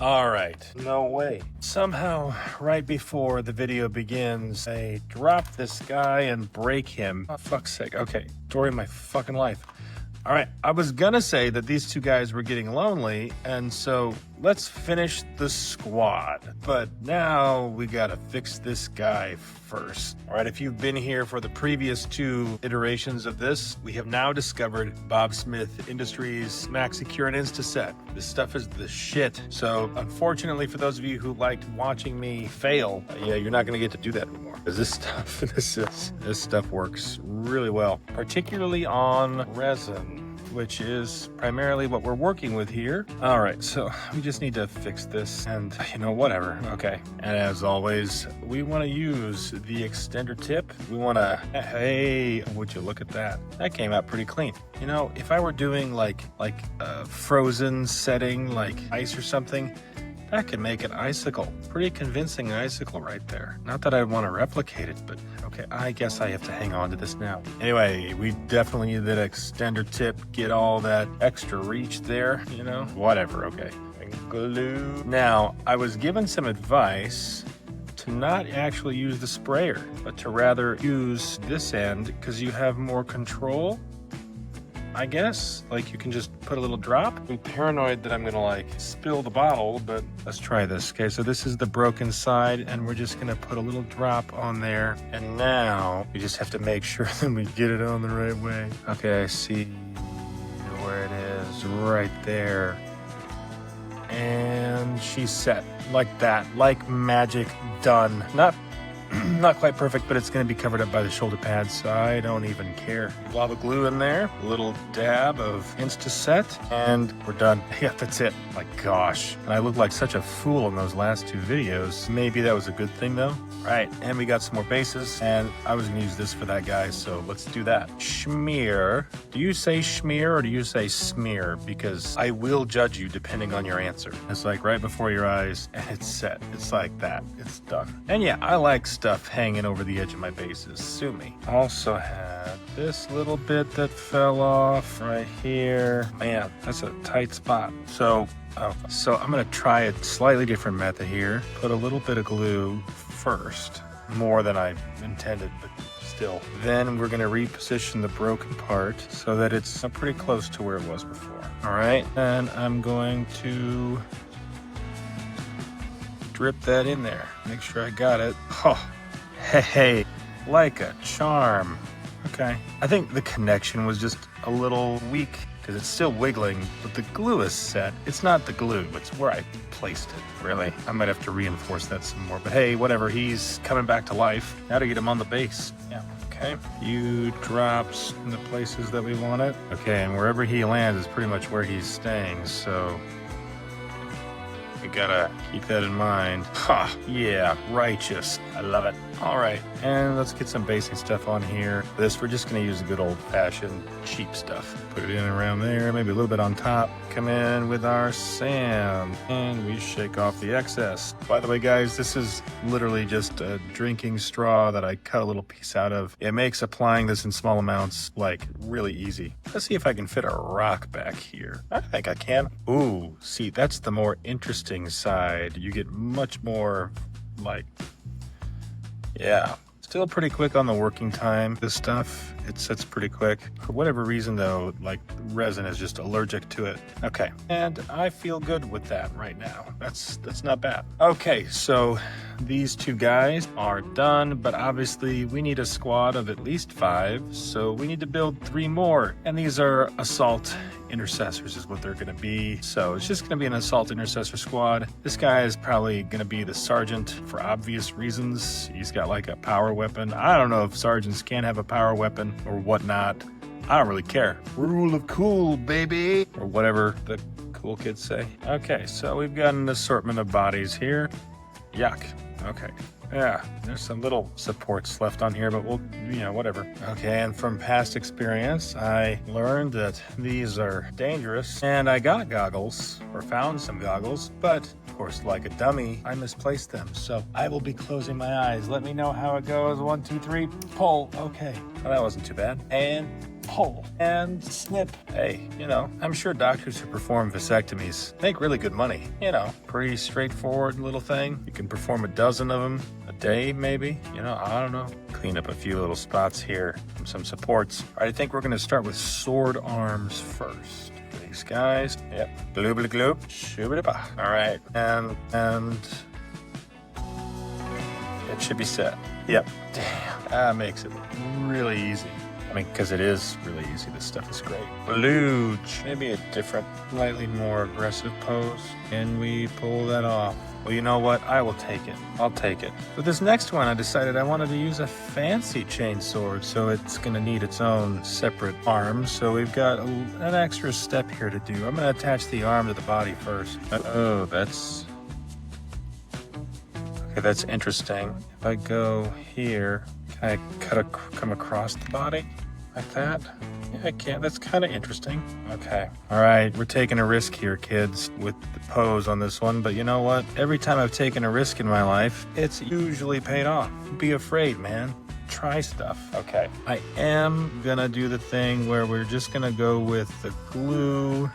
All right, no way. Somehow, right before the video begins, I drop this guy and break him. Oh, fuck's sake. Okay, story of my fucking life. All right, I was gonna say that these two guys were getting lonely, and so let's finish the squad. But now we gotta fix this guy first. All right, if you've been here for the previous two iterations of this, we have now discovered Bob Smith Industries Maxi-Cure and Intercessor. This stuff is the shit. So unfortunately for those of you who liked watching me fail, yeah, you're not gonna get to do that anymore. Because this stuff works really well, particularly on resin, which is primarily what we're working with here. All right, so we just need to fix this and, whatever, okay. And as always, we wanna use the extender tip. We wanna, hey, would you look at that? That came out pretty clean. If I were doing like a frozen setting, like ice or something, that could make an icicle. Pretty convincing icicle right there. Not that I want to replicate it, but okay, I guess I have to hang on to this now. Anyway, we definitely need that extender tip, get all that extra reach there, whatever, okay. Glue. Now, I was given some advice to not actually use the sprayer, but to rather use this end because you have more control. I guess, like you can just put a little drop. I'm paranoid that I'm gonna spill the bottle, but let's try this. Okay, so this is the broken side and we're just gonna put a little drop on there. And now we just have to make sure that we get it on the right way. Okay, I see where it is, right there. And she's set like that, like magic, done. Not quite perfect, but it's going to be covered up by the shoulder pads, so I don't even care. Lava glue in there, a little dab of Intercessor, and we're done. Yeah, that's it. My gosh. And I look like such a fool in those last two videos. Maybe that was a good thing, though. Right, and we got some more bases, and I was going to use this for that guy, so let's do that. Schmear. Do you say schmear or do you say smear? Because I will judge you depending on your answer. It's like right before your eyes, and it's set. It's like that. It's done. And yeah, I like stuff hanging over the edge of my bases. Sue me. Also had this little bit that fell off right here. Man, that's a tight spot. So I'm gonna try a slightly different method here. Put a little bit of glue first, more than I intended, but still. Then we're gonna reposition the broken part so that it's pretty close to where it was before. All right, and I'm going to drip that in there. Make sure I got it. Oh, hey, like a charm. Okay. I think the connection was just a little weak because it's still wiggling, but the glue is set. It's not the glue, it's where I placed it, really. I might have to reinforce that some more, but hey, whatever, he's coming back to life. Now to get him on the base. Yeah, okay. Few drops in the places that we want it. Okay, and wherever he lands is pretty much where he's staying, so we gotta keep that in mind. Ha, yeah, righteous. I love it. All right, and let's get some basic stuff on here. This, we're just gonna use the good old-fashioned cheap stuff. Put it in around there, maybe a little bit on top. Come in with our sand, and we shake off the excess. By the way, guys, this is literally just a drinking straw that I cut a little piece out of. It makes applying this in small amounts, really easy. Let's see if I can fit a rock back here. I think I can. Ooh, see, that's the more interesting side. You get much more, yeah. Still pretty quick on the working time. This stuff, it sets pretty quick. For whatever reason though, resin is just allergic to it. Okay, and I feel good with that right now. That's not bad. Okay, so these two guys are done, but obviously we need a squad of at least 5, so we need to build 3 more. And these are Assault Intercessors is what they're gonna be. So it's just gonna be an Assault Intercessor squad. This guy is probably gonna be the sergeant for obvious reasons. He's got a power weapon. I don't know if sergeants can have a power weapon or whatnot. I don't really care. Rule of cool, baby. Or whatever the cool kids say. Okay, so we've got an assortment of bodies here. Yuck. Okay. Yeah, there's some little supports left on here, but we'll, whatever. Okay, and from past experience, I learned that these are dangerous, and I got goggles, or found some goggles, but of course, like a dummy, I misplaced them. So I will be closing my eyes. Let me know how it goes. 1, 2, 3, pull. Okay. Well, that wasn't too bad. And pull, and snip. Hey, you know, I'm sure doctors who perform vasectomies make really good money. You know, pretty straightforward little thing. You can perform a dozen of them a day, maybe. You know, I don't know. Clean up a few little spots here, some supports. All right, I think we're gonna start with sword arms first. These guys. Yep. Gloobly gloob. Shoo-ba-da-ba. All right, and it should be set. Yep. Damn. That makes it really easy. I mean, because it is really easy. This stuff is great. Luge. Maybe a different, slightly more aggressive pose. Can we pull that off? Well, you know what? I will take it. I'll take it. But this next one, I decided I wanted to use a fancy chainsword, so it's going to need its own separate arm. So we've got an extra step here to do. I'm going to attach the arm to the body first. Oh, that's... Okay, that's interesting. If I go here, can I come across the body like that? Yeah, I can. That's kind of interesting. Okay. All right, we're taking a risk here, kids, with the pose on this one. But you know what? Every time I've taken a risk in my life, it's usually paid off. Be afraid, man. Try stuff. Okay. I am gonna do the thing where we're just gonna go with the glue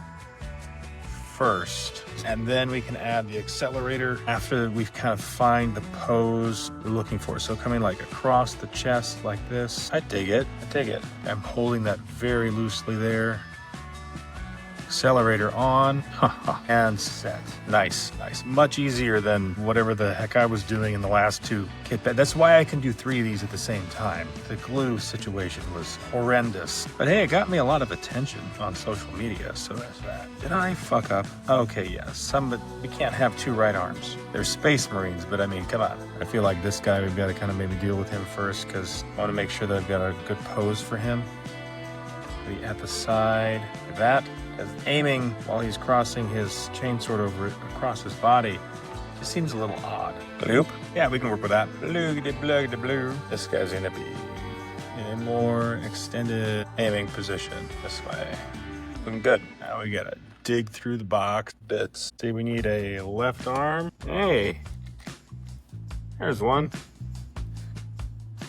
first, and then we can add the accelerator after we've kind of find the pose we're looking for. So coming like across the chest like this. I dig it. I dig it. I'm holding that very loosely there. Accelerator on, and set. Nice, nice. Much easier than whatever the heck I was doing in the last two Kitbash. That's why I can do 3 of these at the same time. The glue situation was horrendous. But hey, it got me a lot of attention on social media, so that's that. Did I fuck up? Okay, yes. But we can't have 2 right arms. They're Space Marines, but I mean, come on. I feel like this guy, we've got to kind of maybe deal with him first, because I want to make sure that I've got a good pose for him. Maybe at the side, like that. Because aiming while he's crossing his chainsword over across his body just seems a little odd. Bloop. Yeah, we can work with that. Blue. This guy's gonna be in a more extended aiming position this way. Looking good. Now we gotta dig through the box bits. See, we need a left arm. Hey, there's one.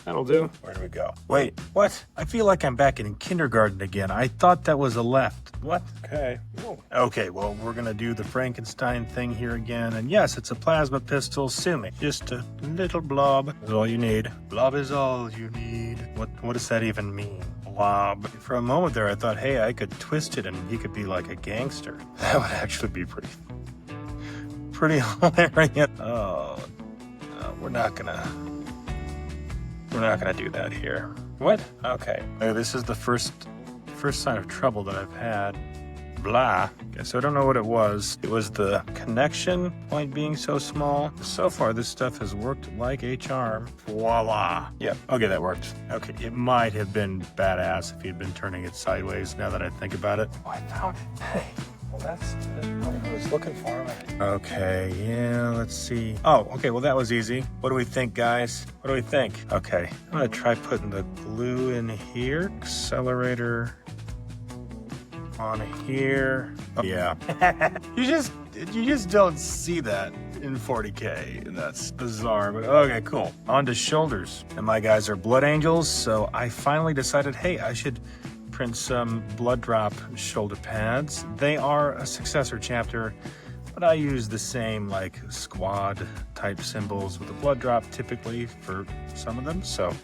That'll do. Where do we go? Wait, what? I feel like I'm back in kindergarten again. I thought that was a left. What? Okay. Whoa. Okay, well, we're gonna do the Frankenstein thing here again. And yes, it's a plasma pistol, sue me. Just a little blob is all you need. Blob is all you need. What does that even mean? Blob. For a moment there, I thought, hey, I could twist it and he could be like a gangster. That would actually be pretty hilarious. Oh, no, we're not gonna do that here. What? Okay. This is the first sign of trouble that I've had. Blah. Okay, so I don't know what it was. It was the connection point being so small. So far, this stuff has worked like a charm. Voila. Yep. Okay, that worked. Okay, it might have been badass if he'd been turning it sideways, now that I think about it. Oh, I found it. Hey. Well, that's what I was looking for. Okay, yeah, let's see. Oh, okay, well, that was easy. What do we think, guys? What do we think? Okay, I'm gonna try putting the glue in here. Accelerator on here. Oh, yeah. You just don't see that in 40K. That's bizarre, but okay, cool. On to shoulders. And my guys are blood angels, so I finally decided, hey, I should print some blood drop shoulder pads. They are a successor chapter, but I use the same like squad type symbols with a blood drop typically for some of them. So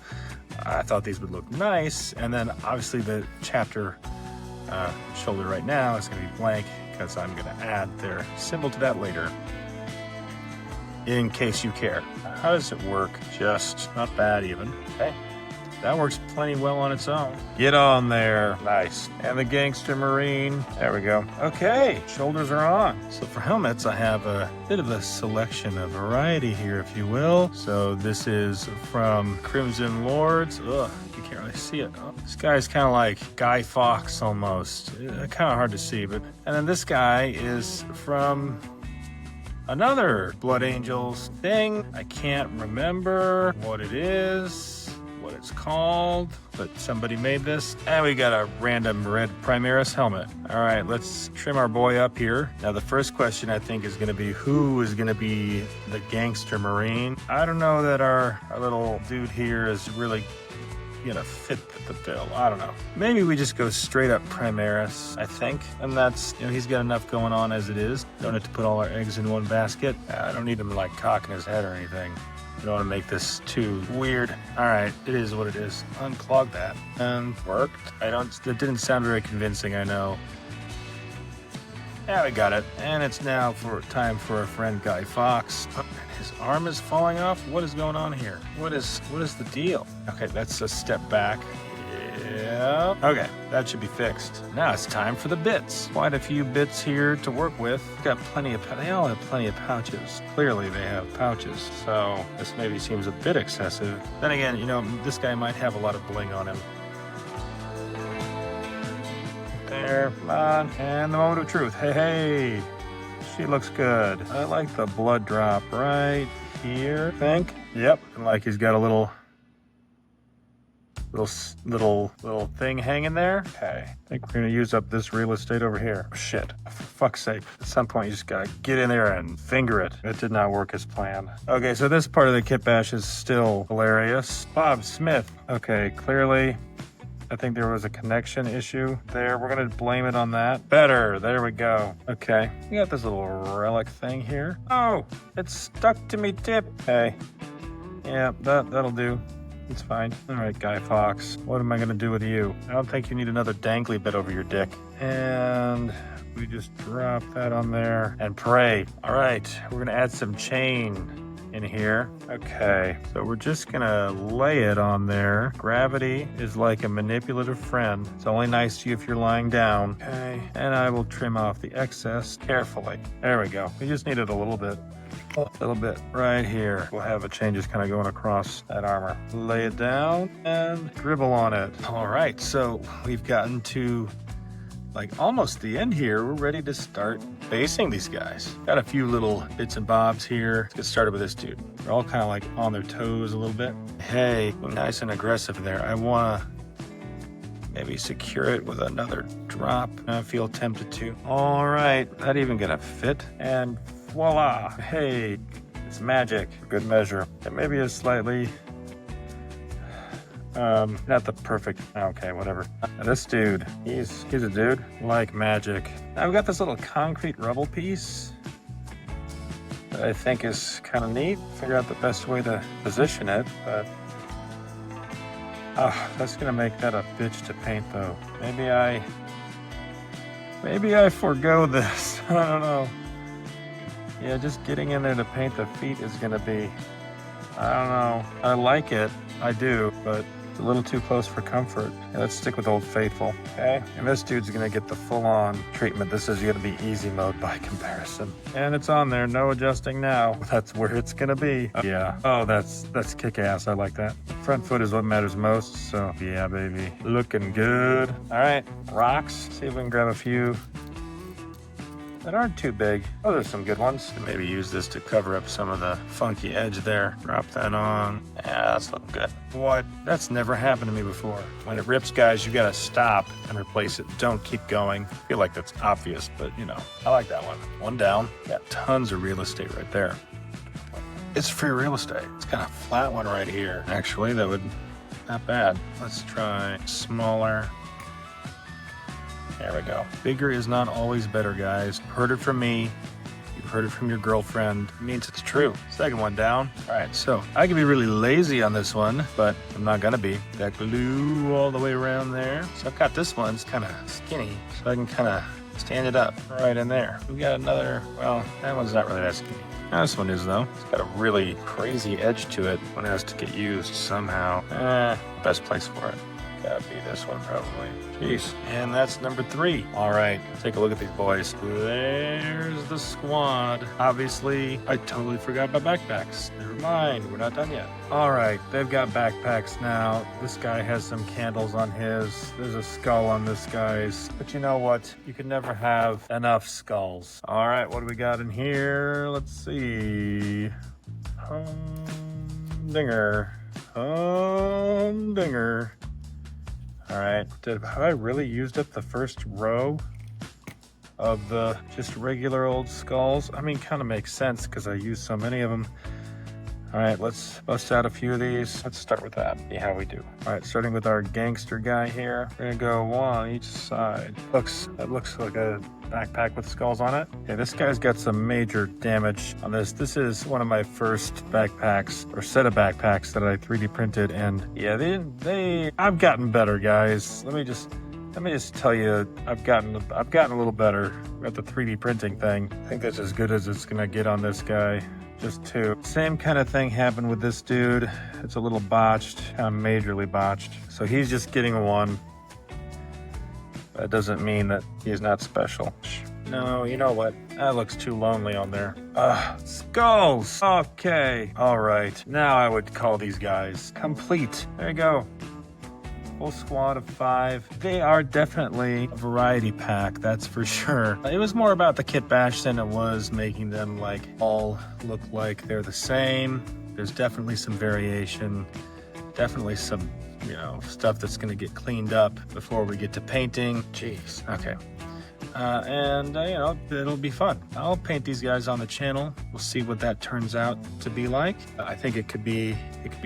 I thought these would look nice. And then obviously the chapter shoulder right now is going to be blank because I'm going to add their symbol to that later in case you care. How does it work? Just not bad even. Okay. That works plenty well on its own. Get on there. Nice. And the Gangster Marine. There we go. Okay, shoulders are on. So for helmets, I have a bit of a selection, a variety here, if you will. So this is from Crimson Lords. Ugh, you can't really see it. Oh, this guy's kind of like Guy Fawkes almost. Kind of hard to see, but... And then this guy is from another Blood Angels thing. I can't remember what it is, what it's called, but somebody made this. And we got a random red Primaris helmet. All right, let's trim our boy up here. Now the first question I think is gonna be, who is gonna be the Gangster Marine? I don't know that our little dude here is really gonna fit the bill. I don't know. Maybe we just go straight up Primaris, I think. And that's, you know, he's got enough going on as it is. Don't have to put all our eggs in one basket. I don't need him like cocking his head or anything. I don't want to make this too weird. All right, it is what it is. Unclog that. And worked. That didn't sound very convincing, I know. Yeah, we got it. And it's now time for our friend Guy Fawkes. Oh, his arm is falling off? What is going on here? What is the deal? Okay, that's a step back. Yeah. Okay, that should be fixed. Now it's time for the bits. Quite a few bits here to work with. Got plenty of, they all have plenty of pouches. Clearly they have pouches, so this maybe seems a bit excessive. Then again, you know, this guy might have a lot of bling on him. There, come on. And the moment of truth. Hey, she looks good. I like the blood drop right here, I think. Yep, and like he's got a little thing hanging there. Okay, I think we're gonna use up this real estate over here. Oh, shit, for fuck's sake. At some point you just gotta get in there and finger it. It did not work as planned. Okay, so this part of the Kitbash is still hilarious. Bob Smith. Okay, clearly I think there was a connection issue there. We're gonna blame it on that. Better, there we go. Okay, we got this little relic thing here. Oh, it's stuck to me tip. Hey, yeah, that'll do. It's fine. All right, Guy Fawkes, what am I gonna do with you? I don't think you need another dangly bit over your dick. And we just drop that on there and pray. All right, we're gonna add some chain in here. Okay, so we're just gonna lay it on there. Gravity is like a manipulative friend. It's only nice to you if you're lying down. Okay, and I will trim off the excess carefully. There we go. We just needed a little bit. A little bit right here. We'll have a chain just kind of going across that armor. Lay it down and dribble on it. All right, so we've gotten to like almost the end here. We're ready to start basing these guys. Got a few little bits and bobs here. Let's get started with this dude. They're all kind of like on their toes a little bit. Hey, nice and aggressive there. I wanna maybe secure it with another drop. I feel tempted to. All right, that even gonna fit. And voila, hey, it's magic, good measure. It maybe is slightly, not the perfect, okay, whatever. Now this dude, he's a dude like magic. I've got this little concrete rubble piece that I think is kind of neat. Figure out the best way to position it, but that's gonna make that a bitch to paint though. Maybe I forego this, I don't know. Yeah, just getting in there to paint the feet is gonna be, I don't know. I like it, I do, but it's a little too close for comfort. Yeah, let's stick with Old Faithful, okay? And this dude's gonna get the full-on treatment. This is gonna be easy mode by comparison. And it's on there, no adjusting now. That's where it's gonna be. Yeah, oh, that's kick-ass, I like that. Front foot is what matters most, so yeah, baby. Looking good. All right, rocks. See if we can grab a few that aren't too big. Oh, there's some good ones. Maybe use this to cover up some of the funky edge there. Drop that on. Yeah, that's looking good. What? That's never happened to me before. When it rips, guys, you gotta stop and replace it. Don't keep going. I feel like that's obvious, but you know, I like that one. One down. Got tons of real estate right there. It's free real estate. It's kind of flat one right here. Actually, that would, not bad. Let's try smaller. There we go. Bigger is not always better, guys. You heard it from me. You heard it from your girlfriend. It means it's true. Second one down. All right, so I can be really lazy on this one, but I'm not gonna be. That glue all the way around there. So I've got this one. It's kind of skinny, so I can kind of stand it up right in there. We got another, well, that one's not really that skinny. Now, this one is, though. It's got a really crazy edge to it. One has to get used somehow. Best place for it. Gotta be this one, probably. Jeez. And that's number 3. All right, take a look at these boys. There's the squad. Obviously, I totally forgot my backpacks. Never mind, we're not done yet. All right, they've got backpacks now. This guy has some candles on his. There's a skull on this guy's. But you know what? You can never have enough skulls. All right, what do we got in here? Let's see. Humdinger. Humdinger. All right, have I really used up the first row of the just regular old skulls? I mean, kind of makes sense because I used so many of them. All right, let's bust out a few of these. Let's start with that, see how we do. All right, starting with our gangster guy here. We're gonna go one on each side. That looks like a backpack with skulls on it. Okay, this guy's got some major damage on this. This is one of my first backpacks, or set of backpacks that I 3D printed, and yeah, I've gotten better, guys. Let me just tell you, I've gotten a little better at the 3D printing thing. I think that's as good as it's gonna get on this guy. Just two. Same kind of thing happened with this dude. It's a little botched, kind of majorly botched. So he's just getting a 1. That doesn't mean that he's not special. No, you know what? That looks too lonely on there. Skulls! Okay. All right. Now I would call these guys complete. There you go. Full squad of 5. They are definitely a variety pack, that's for sure. It was more about the kitbash than it was making them like all look like they're the same. There's definitely some variation, definitely some, you know, stuff that's gonna get cleaned up before we get to painting. Jeez, okay. You know, it'll be fun. I'll paint these guys on the channel. We'll see what that turns out to be like. I think it could be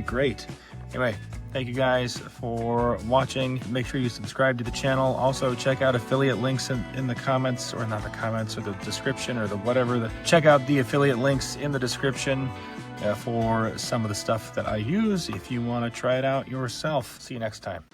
great. Anyway, thank you guys for watching. Make sure you subscribe to the channel. Also, check out affiliate links in the comments, or not the comments, or the description, or the whatever. Check out the affiliate links in the description for some of the stuff that I use if you want to try it out yourself. See you next time.